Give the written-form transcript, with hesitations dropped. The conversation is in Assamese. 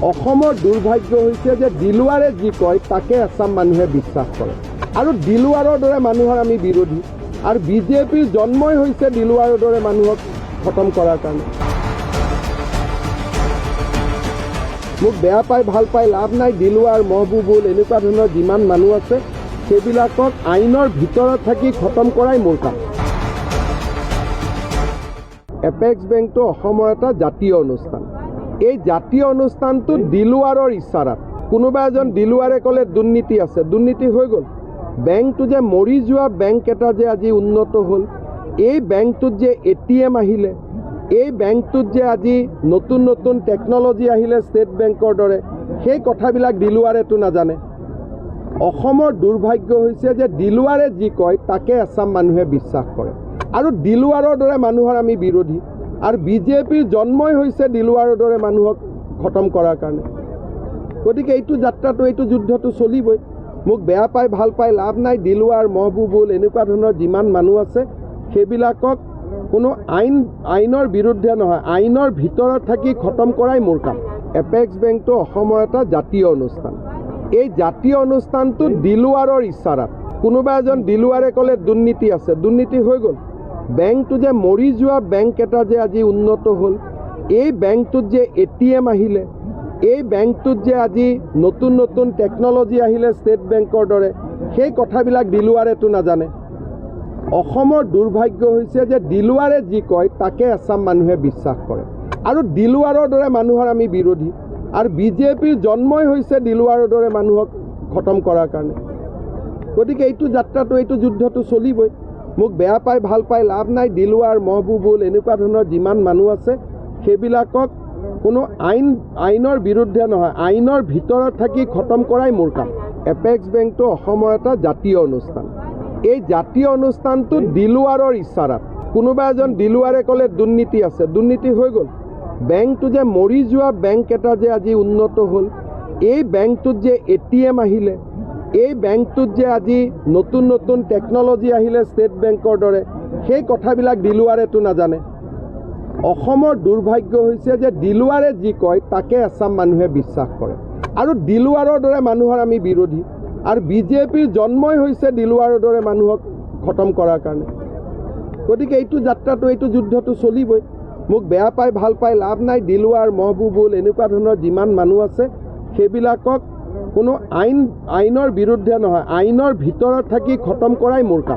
দুৰ্ভাগ্য হৈছে যে দিলৱাৰে যি কয় তাকে এচাম মানুহে বিশ্বাস কৰে আৰু দিলৱাৰৰ দৰে মানুহৰ আমি বিৰোধী আৰু বিজেপিৰ জন্মই হৈছে দিলৱাৰৰ দৰে মানুহক খতম কৰাৰ কাৰণে। মোক বেয়া পাই ভাল পাই লাভ নাই। দিলৱাৰ, মহবুবুল এনেকুৱা ধৰণৰ যিমান মানুহ আছে সেইবিলাকক আইনৰ ভিতৰত থাকি খতম কৰাই মোৰ কাম। এপেক্স বেংকটো অসমৰ এটা জাতীয় অনুষ্ঠান। এই জাতীয় অনুষ্ঠানটো দিলৱাৰৰ ইচ্ছাৰাত কোনোবা এজন দিলৱাৰে ক'লে দুৰ্নীতি আছে, দুৰ্নীতি হৈ গ'ল। বেংকটো যে মৰি যোৱা বেংক এটা যে আজি উন্নত হ'ল, এই বেংকটোত যে ATM আহিলে, এই বেংকটোত যে আজি নতুন নতুন টেকন'লজি আহিলে ষ্টেট বেংকৰ দৰে, সেই কথাবিলাক দিলৱাৰেতো নাজানে। অসমৰ দুৰ্ভাগ্য হৈছে যে দিলৱাৰে যি কয় তাকে এচাম মানুহে বিশ্বাস কৰে আৰু দিলৱাৰৰ দৰে মানুহৰ আমি বিৰোধী আৰু বিজেপিৰ জন্মই হৈছে দিলৱাৰৰ দৰে মানুহক খতম কৰাৰ কাৰণে। গতিকে এইটো যাত্ৰাটো, এইটো যুদ্ধটো চলিবই। মোক বেয়া পাই ভাল পাই লাভ নাই। দিলৱাৰ, মহবুবুল এনেকুৱা ধৰণৰ যিমান মানুহ আছে সেইবিলাকক কোনো আইনৰ বিৰুদ্ধে নহয়, আইনৰ ভিতৰত থাকি খতম কৰাই মোৰ কাম। এপেক্স বেংকটো অসমৰ এটা জাতীয় অনুষ্ঠান। এই জাতীয় অনুষ্ঠানটো দিলৱাৰৰ ইচ্ছাৰাত কোনোবা এজন দিলৱাৰে ক'লে দুৰ্নীতি আছে, দুৰ্নীতি হৈ গ'ল। বেংকটো যে মৰি যোৱা বেংক এটা যে আজি উন্নত হ'ল, এই বেংকটোত যে ATM আহিলে, এই বেংকটোত যে আজি নতুন নতুন টেকন'লজি আহিলে ষ্টেট বেংকৰ দৰে, সেই কথাবিলাক দিলৱাৰেতো নাজানে। অসমৰ দুৰ্ভাগ্য হৈছে যে দিলৱাৰে যি কয় তাকে এচাম মানুহে বিশ্বাস কৰে আৰু দিলৱাৰৰ দৰে মানুহৰ আমি বিৰোধী আৰু বিজেপিৰ জন্মই হৈছে দিলৱাৰৰ দৰে মানুহক খতম কৰাৰ কাৰণে। গতিকে এইটো যাত্ৰাটো, এইটো যুদ্ধটো চলিবই। মোক বেয়া পাই ভাল পাই লাভ নাই। দিলৱাৰ, মহবুবুল এনেকুৱা ধৰণৰ যিমান মানুহ আছে সেইবিলাকক কোনো আইনৰ বিৰুদ্ধে নহয়, আইনৰ ভিতৰত থাকি খতম কৰাই মোৰ কাম। এপেক্স বেংকটো অসমৰ এটা জাতীয় অনুষ্ঠান। এই জাতীয় অনুষ্ঠানটো দিলৱাৰৰ ইচ্ছাৰাত কোনোবা এজন দিলৱাৰে ক'লে দুৰ্নীতি আছে, দুৰ্নীতি হৈ গ'ল। বেংকটো যে মৰি যোৱা বেংক এটা যে আজি উন্নত হ'ল, এই বেংকটোত যে ATM আহিলে, এই বেংকটোত যে আজি নতুন নতুন টেকন'লজি আহিলে ষ্টেট বেংকৰ দৰে, সেই কথাবিলাক দিলৱাৰেতো নাজানে। অসমৰ দুৰ্ভাগ্য হৈছে যে দিলৱাৰে যি কয় তাকে এচাম মানুহে বিশ্বাস কৰে আৰু দিলৱাৰৰ দৰে মানুহৰ আমি বিৰোধী আৰু বিজেপিৰ জন্মই হৈছে দিলৱাৰৰ দৰে মানুহক খতম কৰাৰ কাৰণে। গতিকে এইটো যাত্ৰাটো, এইটো যুদ্ধটো চলিবই। মোক বেয়া পাই ভাল পাই লাভ নাই। দিলৱাৰ, মহবুবুল এনেকুৱা ধৰণৰ যিমান মানুহ আছে সেইবিলাকক কোনো আইনৰ বিৰুদ্ধে নহয়, আইনৰ ভিতৰত থাকি খতম কৰাই মোৰ কাম।